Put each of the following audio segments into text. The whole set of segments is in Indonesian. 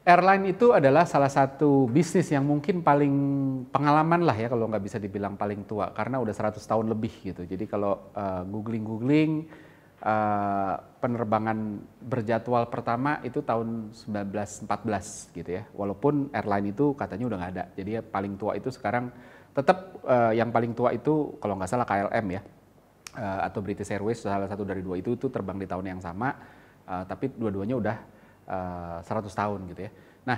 Airline itu adalah salah satu bisnis yang mungkin paling pengalaman lah ya, kalau nggak bisa dibilang paling tua, karena udah 100 tahun lebih gitu. Jadi kalau googling-googling, penerbangan berjadwal pertama itu tahun 1914 gitu ya. Walaupun airline itu katanya udah nggak ada. Jadi ya paling tua itu sekarang tetap yang paling tua itu kalau nggak salah KLM ya, atau British Airways, salah satu dari dua itu terbang di tahun yang sama, tapi dua-duanya udah 100 tahun gitu ya. Nah,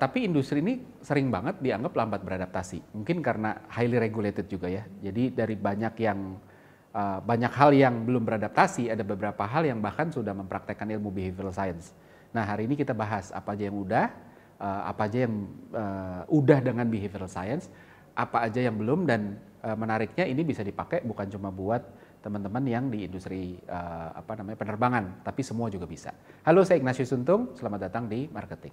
tapi industri ini sering banget dianggap lambat beradaptasi. Mungkin karena highly regulated juga ya. Jadi dari banyak hal yang belum beradaptasi, ada beberapa hal yang bahkan sudah mempraktekkan ilmu behavioral science. Nah, hari ini kita bahas apa aja yang udah, apa aja yang udah dengan behavioral science, apa aja yang belum, dan menariknya ini bisa dipakai bukan cuma buat teman-teman yang di industri penerbangan, tapi semua juga bisa. Halo, saya Ignatius Untung, selamat datang di Marketing.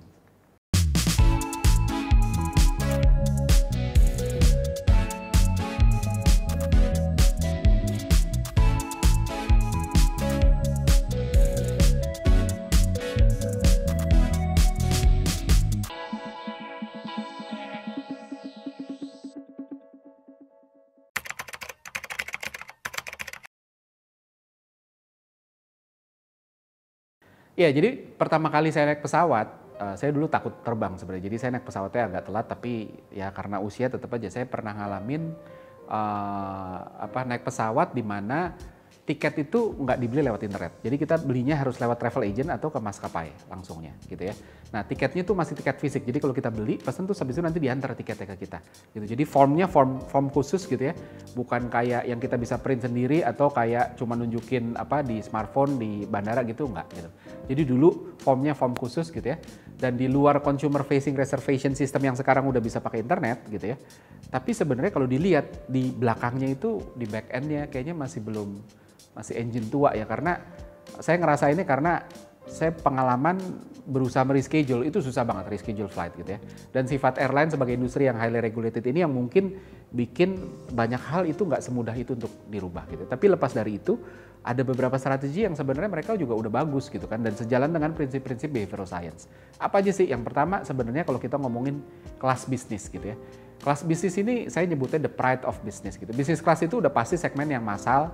Ya, jadi pertama kali saya naik pesawat, saya dulu takut terbang sebenarnya. Jadi saya naik pesawatnya agak telat, tapi ya karena usia tetap aja saya pernah ngalamin naik pesawat di mana tiket itu nggak dibeli lewat internet. Jadi kita belinya harus lewat travel agent atau ke maskapai langsungnya gitu ya. Nah, tiketnya tuh masih tiket fisik. Jadi kalau kita beli, pesan tuh habis itu nanti diantar tiketnya ke kita. Gitu. Jadi formnya form khusus gitu ya. Bukan kayak yang kita bisa print sendiri atau kayak cuma nunjukin di smartphone di bandara gitu, enggak gitu. Jadi dulu formnya form khusus gitu ya. Dan di luar consumer facing reservation system yang sekarang udah bisa pakai internet gitu ya. Tapi sebenarnya kalau dilihat di belakangnya itu, di back end-nya kayaknya masih engine tua ya, karena saya ngerasa ini karena saya pengalaman berusaha mereschedule, itu susah banget reschedule flight gitu ya. Dan sifat airline sebagai industri yang highly regulated ini yang mungkin bikin banyak hal itu nggak semudah itu untuk dirubah gitu. Tapi lepas dari itu, ada beberapa strategi yang sebenarnya mereka juga udah bagus gitu kan, dan sejalan dengan prinsip-prinsip behavioral science. Apa aja sih? Yang pertama sebenarnya kalau kita ngomongin kelas bisnis gitu ya. Kelas bisnis ini saya nyebutnya the pride of business gitu. Bisnis kelas itu udah pasti segmen yang massal,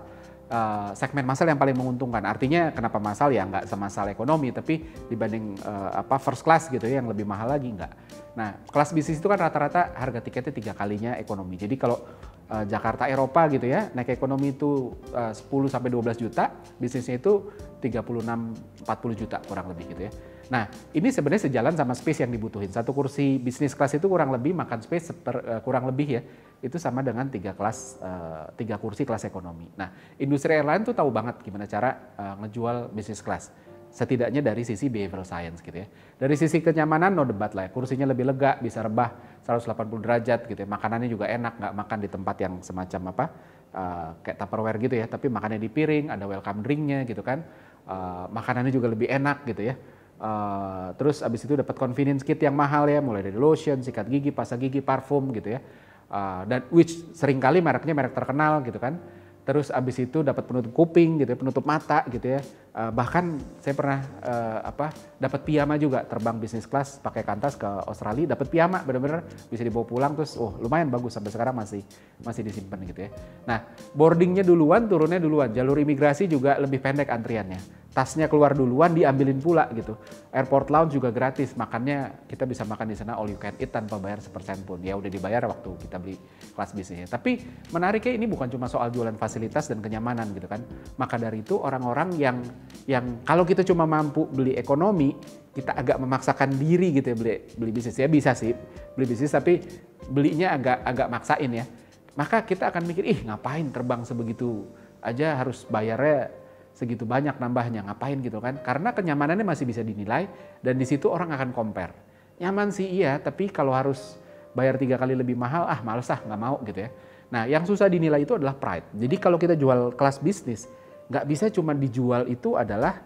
segmen massal yang paling menguntungkan. Artinya kenapa massal ya, nggak semassal ekonomi, tapi dibanding first class gitu ya yang lebih mahal lagi nggak. Nah, kelas bisnis itu kan rata-rata harga tiketnya 3 kalinya ekonomi. Jadi kalau Jakarta Eropa gitu ya, naik ekonomi itu 10 sampai 12 juta, bisnisnya itu 36-40 juta kurang lebih gitu ya. Nah, ini sebenarnya sejalan sama space yang dibutuhin. Satu kursi bisnis kelas itu kurang lebih makan space kurang lebih ya, itu sama dengan 3 kursi kelas ekonomi. Nah, industri airline tuh tahu banget gimana cara ngejual bisnis kelas. Setidaknya dari sisi behavioral science gitu ya. Dari sisi kenyamanan no debat lah ya. Kursinya lebih lega, bisa rebah 180 derajat gitu ya. Makanannya juga enak, nggak makan di tempat yang semacam kayak Tupperware gitu ya. Tapi makannya di piring, ada welcome drinknya gitu kan. Makanannya juga lebih enak gitu ya. Terus abis itu dapat convenience kit yang mahal ya, mulai dari lotion, sikat gigi, pasta gigi, parfum gitu ya. Dan which seringkali mereknya merek terkenal gitu kan. Terus abis itu dapat penutup kuping gitu ya, penutup mata gitu ya. Bahkan saya pernah dapat piyama juga, terbang bisnis kelas pakai Qantas ke Australia, dapat piyama, benar-benar bisa dibawa pulang, terus lumayan bagus, sampai sekarang masih disimpan gitu ya. Nah, boardingnya duluan, turunnya duluan, jalur imigrasi juga lebih pendek antriannya. Tasnya keluar duluan, diambilin pula gitu. Airport lounge juga gratis, makannya kita bisa makan di sana all you can eat tanpa bayar sepersen pun. Ya udah dibayar waktu kita beli kelas bisnisnya. Tapi menariknya ini bukan cuma soal jualan fasilitas dan kenyamanan gitu kan. Maka dari itu orang-orang yang kalau kita cuma mampu beli ekonomi, kita agak memaksakan diri gitu ya beli bisnis. Ya bisa sih beli bisnis, tapi belinya agak maksain ya. Maka kita akan mikir, ngapain terbang sebegitu aja harus bayarnya segitu banyak nambahnya, ngapain gitu kan. Karena kenyamanannya masih bisa dinilai, dan di situ orang akan compare. Nyaman sih iya, tapi kalau harus bayar 3 kali lebih mahal, males nggak mau gitu ya. Nah, yang susah dinilai itu adalah pride. Jadi kalau kita jual kelas bisnis, nggak bisa cuma dijual itu adalah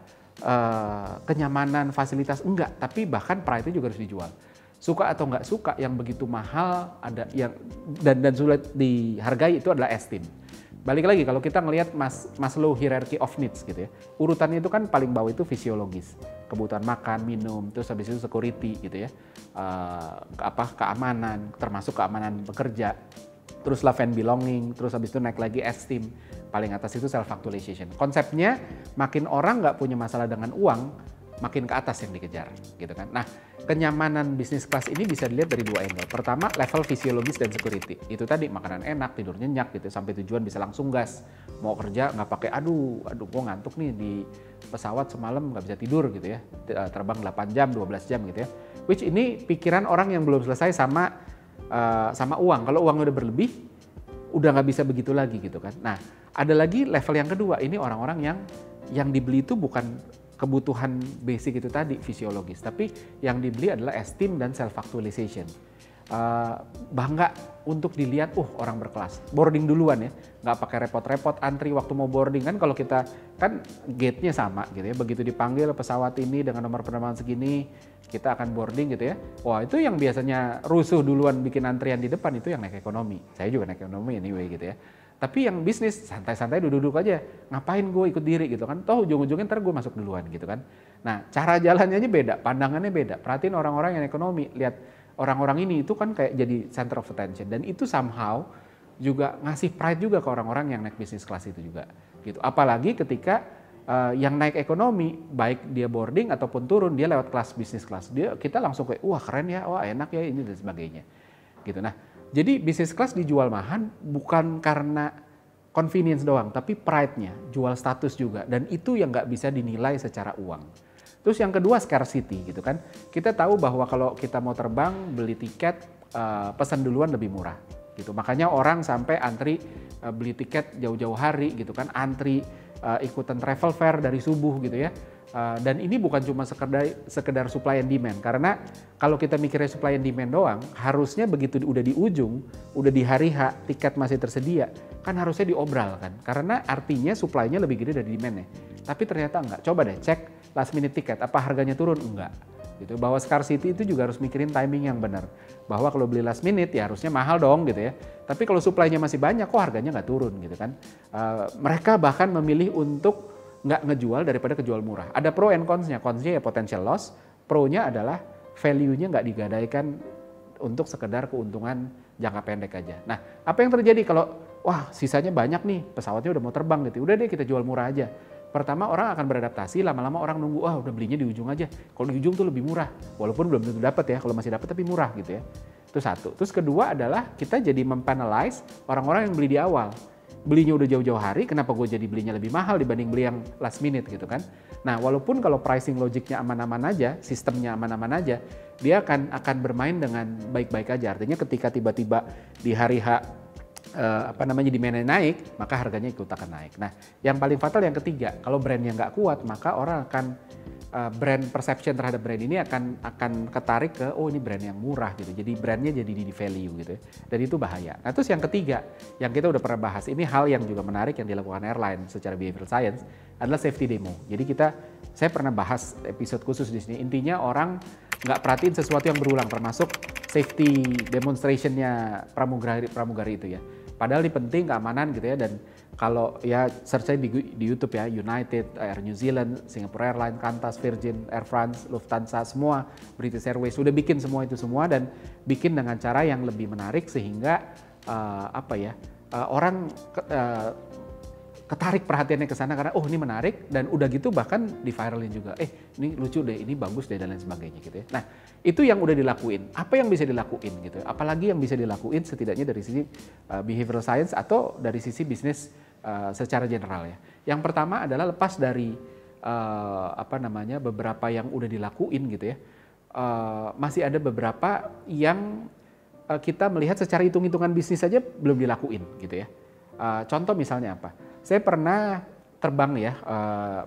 kenyamanan, fasilitas, enggak. Tapi bahkan pride itu juga harus dijual. Suka atau nggak suka, yang begitu mahal ada yang dan sulit dihargai itu adalah esteem. Balik lagi kalau kita ngelihat Maslow hierarchy of needs gitu ya. Urutannya itu kan paling bawah itu fisiologis. Kebutuhan makan, minum, terus habis itu security gitu ya. Keamanan, termasuk keamanan bekerja. Terus love and belonging, terus habis itu naik lagi esteem. Paling atas itu self actualization. Konsepnya makin orang nggak punya masalah dengan uang, makin ke atas yang dikejar gitu kan. Nah, kenyamanan bisnis kelas ini bisa dilihat dari dua angle. Pertama, level fisiologis dan security. Itu tadi makanan enak, tidur nyenyak gitu, sampai tujuan bisa langsung gas. Mau kerja nggak pakai aduh gue ngantuk nih di pesawat semalam nggak bisa tidur gitu ya. Terbang 8 jam, 12 jam gitu ya. Which ini pikiran orang yang belum selesai sama uang. Kalau uangnya udah berlebih, udah nggak bisa begitu lagi gitu kan. Nah, ada lagi level yang kedua. Ini orang-orang yang dibeli itu bukan kebutuhan basic itu tadi fisiologis, tapi yang dibeli adalah esteem dan self actualization. Bangga untuk dilihat, orang berkelas. Boarding duluan ya, nggak pakai repot-repot antri waktu mau boarding kan. Kalau kita kan gate-nya sama gitu ya, begitu dipanggil pesawat ini dengan nomor penerbangan segini, kita akan boarding gitu ya. Wah, itu yang biasanya rusuh duluan bikin antrian di depan itu yang naik ekonomi. Saya juga naik ekonomi anyway gitu ya. Tapi yang bisnis santai-santai duduk-duduk aja, ngapain gue ikut diri gitu kan, toh ujung-ujungnya ntar gue masuk duluan gitu kan. Nah, cara jalannya aja beda, pandangannya beda. Perhatiin orang-orang yang ekonomi, lihat orang-orang ini itu kan kayak jadi center of attention, dan itu somehow juga ngasih pride juga ke orang-orang yang naik bisnis kelas itu juga gitu. Apalagi ketika yang naik ekonomi, baik dia boarding ataupun turun, dia lewat kelas bisnis kelas, kita langsung kayak wah keren ya, wah enak ya ini dan sebagainya gitu. Nah, jadi bisnis kelas dijual mahal bukan karena convenience doang, tapi pride-nya, jual status juga, dan itu yang nggak bisa dinilai secara uang. Terus yang kedua scarcity gitu kan, kita tahu bahwa kalau kita mau terbang beli tiket pesan duluan lebih murah gitu. Makanya orang sampai antri beli tiket jauh-jauh hari gitu kan, antri ikutan travel fair dari subuh gitu ya. Dan ini bukan cuma sekedar supply and demand, karena kalau kita mikirnya supply and demand doang, harusnya begitu udah di ujung, udah di hari H, tiket masih tersedia, kan harusnya diobral kan, karena artinya supply-nya lebih gede dari demand-nya. Tapi ternyata enggak. Coba deh cek last minute tiket, apa harganya turun? Enggak. Gitu. Bahwa scarcity itu juga harus mikirin timing yang benar. Bahwa kalau beli last minute ya harusnya mahal dong gitu ya. Tapi kalau supply-nya masih banyak, kok harganya nggak turun gitu kan. Mereka bahkan memilih untuk nggak ngejual daripada kejual murah. Ada pro and cons-nya. Cons-nya ya potential loss, pro-nya adalah value-nya nggak digadaikan untuk sekedar keuntungan jangka pendek aja. Nah, apa yang terjadi kalau wah sisanya banyak nih, pesawatnya udah mau terbang gitu, udah deh kita jual murah aja. Pertama orang akan beradaptasi, lama-lama orang nunggu, udah belinya di ujung aja. Kalau di ujung tuh lebih murah, walaupun belum tentu dapat ya, kalau masih dapat tapi murah gitu ya. Itu satu. Terus kedua adalah kita jadi mempenalize orang-orang yang beli di awal. Belinya udah jauh-jauh hari, kenapa gue jadi belinya lebih mahal dibanding beli yang last minute gitu kan. Nah, walaupun kalau pricing logiknya aman-aman aja, sistemnya aman-aman aja, dia akan bermain dengan baik-baik aja. Artinya ketika tiba-tiba di hari H demand-nya naik, maka harganya ikut akan naik. Nah, yang paling fatal yang ketiga, kalau brandnya nggak kuat, maka orang akan brand perception terhadap brand ini akan ketarik ke ini brand yang murah gitu. Jadi brandnya jadi di value gitu ya. Dan itu bahaya. Nah, terus yang ketiga, yang kita udah pernah bahas, ini hal yang juga menarik yang dilakukan airline secara behavioral science adalah safety demo. Jadi saya pernah bahas episode khusus di sini. Intinya orang nggak perhatiin sesuatu yang berulang, termasuk safety demonstration-nya pramugari itu ya. Padahal ini penting keamanan gitu ya, dan kalau ya search aja di YouTube ya, United, Air New Zealand, Singapore Airlines, Qantas, Virgin, Air France, Lufthansa, semua British Airways sudah bikin semua itu semua, dan bikin dengan cara yang lebih menarik sehingga orang ketarik perhatiannya ke sana karena ini menarik, dan udah gitu bahkan di-viralin juga. Ini lucu deh, ini bagus deh dan lain sebagainya gitu ya. Nah, itu yang udah dilakuin. Apa yang bisa dilakuin gitu. Apalagi yang bisa dilakuin setidaknya dari sisi behavioral science atau dari sisi bisnis secara general ya. Yang pertama adalah lepas dari beberapa yang udah dilakuin gitu ya. Masih ada beberapa yang kita melihat secara hitung-hitungan bisnis saja belum dilakuin gitu ya. Contoh misalnya apa? Saya pernah terbang ya,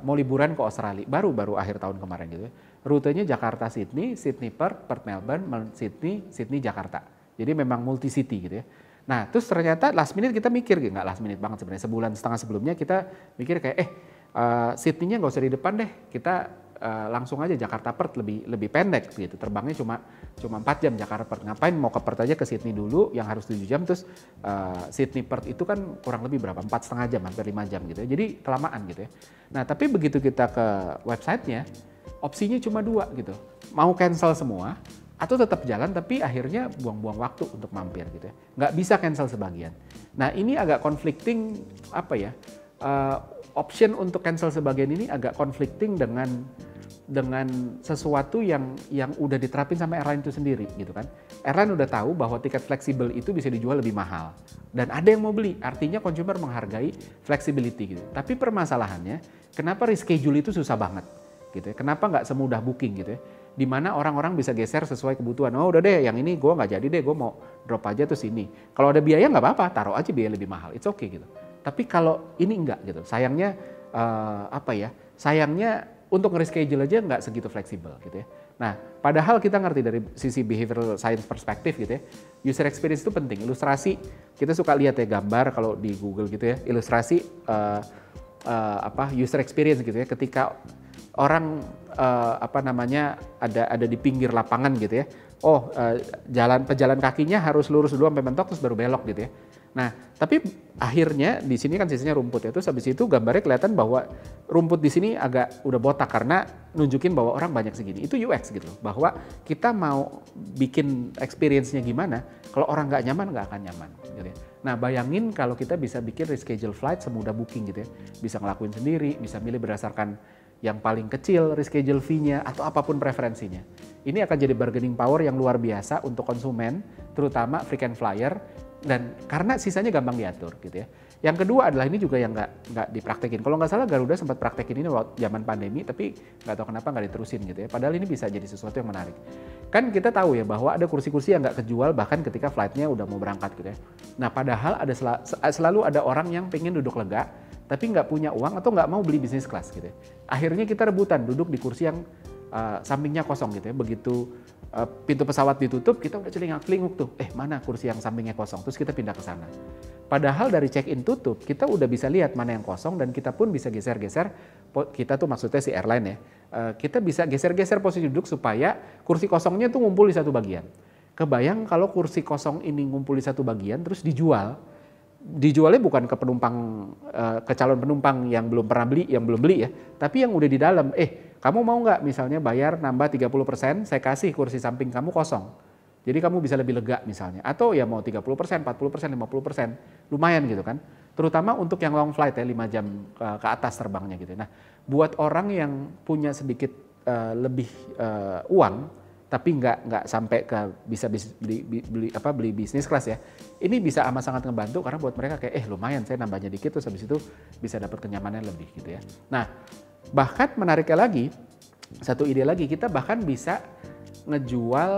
mau liburan ke Australia, baru akhir tahun kemarin gitu ya. Rutenya Jakarta-Sydney, Sydney-Perth, Perth-Melbourne, Sydney, Jakarta. Jadi memang multi-city gitu ya. Nah, terus ternyata last minute kita mikir, nggak last minute banget sebenarnya, sebulan setengah sebelumnya kita mikir kayak, Sydney-nya nggak usah di depan deh, kita langsung aja Jakarta Perth lebih pendek gitu. Terbangnya cuma 4 jam Jakarta Perth. Ngapain mau ke Perth aja ke Sydney dulu yang harus 7 jam, terus Sydney Perth itu kan kurang lebih berapa? 4,5 jam, hampir 5 jam gitu ya. Jadi kelamaan gitu ya. Nah, tapi begitu kita ke websitenya, opsinya cuma 2 gitu. Mau cancel semua atau tetap jalan tapi akhirnya buang-buang waktu untuk mampir gitu ya. Nggak bisa cancel sebagian. Nah, ini agak conflicting apa ya? Option untuk cancel sebagian ini agak conflicting dengan sesuatu yang udah diterapin sama airline itu sendiri gitu kan. Airline udah tahu bahwa tiket fleksibel itu bisa dijual lebih mahal dan ada yang mau beli. Artinya consumer menghargai flexibility gitu. Tapi permasalahannya kenapa reschedule itu susah banget gitu ya. Kenapa nggak semudah booking gitu ya. Di mana orang-orang bisa geser sesuai kebutuhan. Oh udah deh yang ini gue nggak jadi deh, gue mau drop aja tuh sini. Kalau ada biaya nggak apa-apa, taruh aja biaya lebih mahal. It's okay gitu. Tapi kalau ini enggak gitu, sayangnya sayangnya untuk nge-reschedule aja nggak segitu fleksibel gitu ya. Nah, padahal kita ngerti dari sisi behavioral science perspektif gitu ya, user experience itu penting. Ilustrasi, kita suka lihat ya gambar kalau di Google gitu ya, ilustrasi user experience gitu ya, ketika orang ada di pinggir lapangan gitu ya, pejalan kakinya harus lurus dulu sampai mentok terus baru belok gitu ya. Nah, tapi akhirnya di sini kan sisanya rumput ya. Terus habis itu gambarnya kelihatan bahwa rumput di sini agak udah botak karena nunjukin bahwa orang banyak segini. Itu UX gitu loh. Bahwa kita mau bikin experience-nya gimana, kalau orang nggak akan nyaman gitu ya. Nah, bayangin kalau kita bisa bikin reschedule flight semudah booking gitu ya. Bisa ngelakuin sendiri, bisa milih berdasarkan yang paling kecil reschedule fee-nya atau apapun preferensinya. Ini akan jadi bargaining power yang luar biasa untuk konsumen, terutama frequent flyer. Dan karena sisanya gampang diatur gitu ya. Yang kedua adalah ini juga yang nggak dipraktekin. Kalau nggak salah Garuda sempat praktekin ini waktu zaman pandemi, tapi nggak tahu kenapa nggak diterusin gitu ya. Padahal ini bisa jadi sesuatu yang menarik. Kan kita tahu ya bahwa ada kursi-kursi yang nggak kejual bahkan ketika flightnya udah mau berangkat gitu ya. Nah padahal selalu ada orang yang pengen duduk lega, tapi nggak punya uang atau nggak mau beli business class gitu ya. Akhirnya kita rebutan duduk di kursi yang sampingnya kosong gitu ya. Begitu pintu pesawat ditutup, kita udah celingak-celinguk tuh. Mana kursi yang sampingnya kosong? Terus kita pindah ke sana. Padahal dari check-in tutup, kita udah bisa lihat mana yang kosong dan kita pun bisa geser-geser. Kita tuh maksudnya si airline ya. Kita bisa geser-geser posisi duduk supaya kursi kosongnya tuh ngumpul di satu bagian. Kebayang kalau kursi kosong ini ngumpul di satu bagian terus dijual. Dijualnya bukan ke penumpang, ke calon penumpang yang belum pernah beli, yang belum beli ya. Tapi yang udah di dalam, kamu mau nggak misalnya bayar nambah 30%, saya kasih kursi samping kamu kosong. Jadi kamu bisa lebih lega misalnya. Atau ya mau 30%, 40%, 50%. Lumayan gitu kan. Terutama untuk yang long flight ya, 5 jam ke atas terbangnya gitu. Nah, buat orang yang punya sedikit lebih uang, tapi nggak sampai ke bisa beli bisnis kelas ya. Ini bisa amat sangat ngebantu karena buat mereka kayak lumayan saya nambahnya dikit terus habis itu bisa dapat kenyamanan lebih gitu ya. Nah, bahkan menariknya lagi, satu ide lagi, kita bahkan bisa ngejual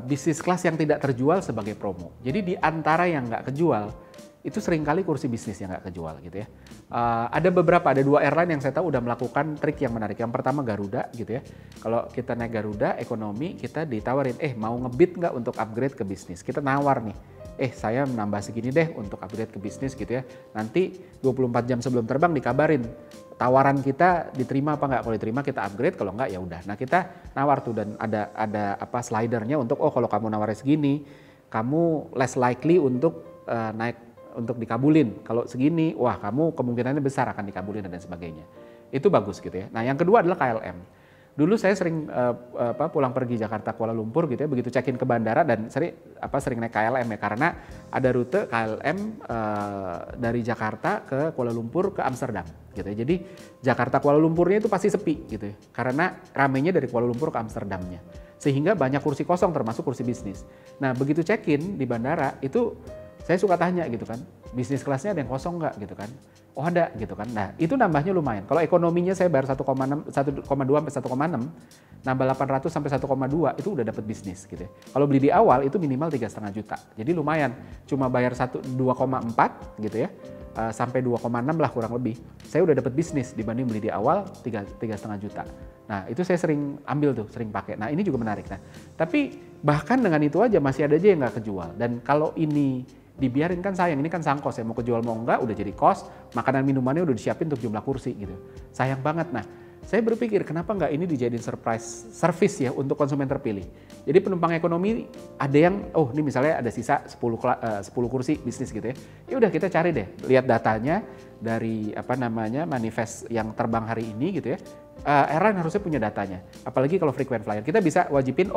bisnis kelas yang tidak terjual sebagai promo. Jadi di antara yang nggak kejual, itu seringkali kursi bisnis yang nggak kejual gitu ya. Ada 2 airline yang saya tahu udah melakukan trik yang menarik. Yang pertama Garuda gitu ya. Kalau kita naik Garuda ekonomi, kita ditawarin, mau ngebid nggak untuk upgrade ke bisnis? Kita nawar nih, saya menambah segini deh untuk upgrade ke bisnis gitu ya. Nanti 24 jam sebelum terbang dikabarin, tawaran kita diterima apa nggak? Kalau diterima kita upgrade, kalau nggak ya udah. Nah kita nawar tuh dan ada slidernya untuk kalau kamu nawarnya segini, kamu less likely untuk naik untuk dikabulin. Kalau segini, wah kamu kemungkinannya besar akan dikabulin dan sebagainya. Itu bagus gitu ya. Nah yang kedua adalah KLM. Dulu saya sering pulang pergi Jakarta Kuala Lumpur gitu ya, begitu check-in ke bandara dan sering naik KLM ya, karena ada rute KLM dari Jakarta ke Kuala Lumpur ke Amsterdam gitu ya. Jadi Jakarta Kuala Lumpurnya itu pasti sepi gitu ya, karena ramenya dari Kuala Lumpur ke Amsterdamnya. Sehingga banyak kursi kosong termasuk kursi bisnis. Nah begitu check-in di bandara itu saya suka tanya gitu kan, bisnis kelasnya ada yang kosong nggak gitu kan? Oh ada gitu kan. Nah itu nambahnya lumayan. Kalau ekonominya saya bayar 1,2 sampai 1,6, nambah 800 sampai 1,2 itu udah dapat bisnis gitu ya. Kalau beli di awal itu minimal 3,5 juta. Jadi lumayan. Cuma bayar 2,4 gitu ya, sampai 2,6 lah kurang lebih. Saya udah dapat bisnis dibanding beli di awal 3,5 juta. Nah itu saya sering ambil tuh, sering pakai. Nah ini juga menarik. Nah tapi bahkan dengan itu aja masih ada aja yang nggak kejual. Dan kalau ini dibiarin kan sayang, ini kan sangkos ya, mau kejual mau enggak udah jadi kos, makanan minumannya udah disiapin untuk jumlah kursi gitu. Sayang banget. Nah, saya berpikir kenapa nggak ini dijadiin surprise service ya untuk konsumen terpilih. Jadi penumpang ekonomi ada yang, oh ini misalnya ada sisa 10 kursi bisnis gitu ya. Ya udah kita cari deh, lihat datanya dari manifest yang terbang hari ini gitu ya. Airline harusnya punya datanya, apalagi kalau frequent flyer. Kita bisa wajibin,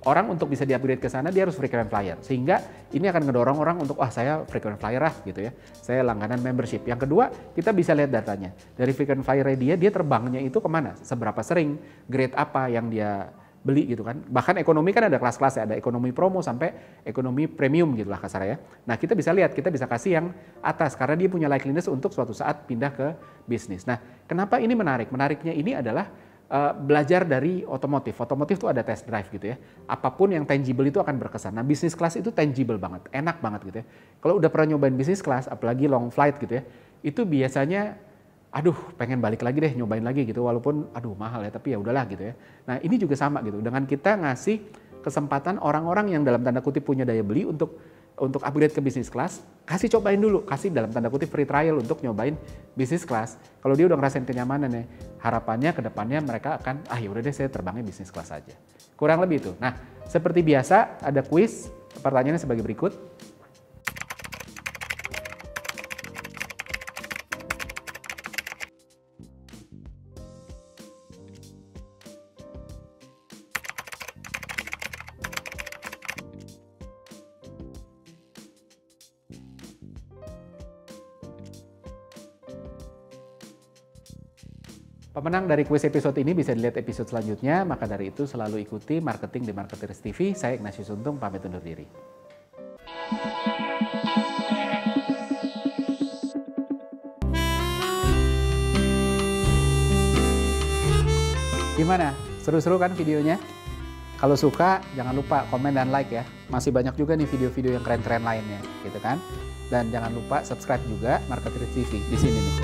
orang untuk bisa di-upgrade ke sana dia harus frequent flyer. Sehingga ini akan ngedorong orang untuk, saya frequent flyer gitu ya. Saya langganan membership. Yang kedua, kita bisa lihat datanya. Dari frequent flyer dia terbangnya itu kemana? Seberapa sering, grade apa yang dia beli gitu kan. Bahkan ekonomi kan ada kelas-kelas ya, ada ekonomi promo sampai ekonomi premium gitu lah kasar ya. Nah kita bisa lihat, kita bisa kasih yang atas karena dia punya likeliness untuk suatu saat pindah ke bisnis. Nah kenapa ini menarik? Menariknya ini adalah belajar dari otomotif. Otomotif itu ada test drive gitu ya. Apapun yang tangible itu akan berkesan. Nah bisnis kelas itu tangible banget, enak banget gitu ya. Kalau udah pernah nyobain bisnis kelas, apalagi long flight gitu ya, itu biasanya pengen balik lagi deh, nyobain lagi gitu, walaupun mahal ya, tapi ya udahlah gitu ya. Nah ini juga sama gitu, dengan kita ngasih kesempatan orang-orang yang dalam tanda kutip punya daya beli untuk upgrade ke bisnis kelas, kasih cobain dulu, kasih dalam tanda kutip free trial untuk nyobain bisnis kelas. Kalau dia udah ngerasain kenyamanan ya, harapannya ke depannya mereka akan, ya udah deh saya terbangnya bisnis kelas aja. Kurang lebih itu. Nah seperti biasa ada kuis, pertanyaannya sebagai berikut. Pemenang dari kuis episode ini bisa dilihat episode selanjutnya, maka dari itu selalu ikuti Marketing di Marketers TV. Saya Ignatius Untung, pamit undur diri. Gimana? Seru-seru kan videonya? Kalau suka, jangan lupa komen dan like ya. Masih banyak juga nih video-video yang keren-keren lainnya, gitu kan? Dan jangan lupa subscribe juga Marketers TV di sini nih.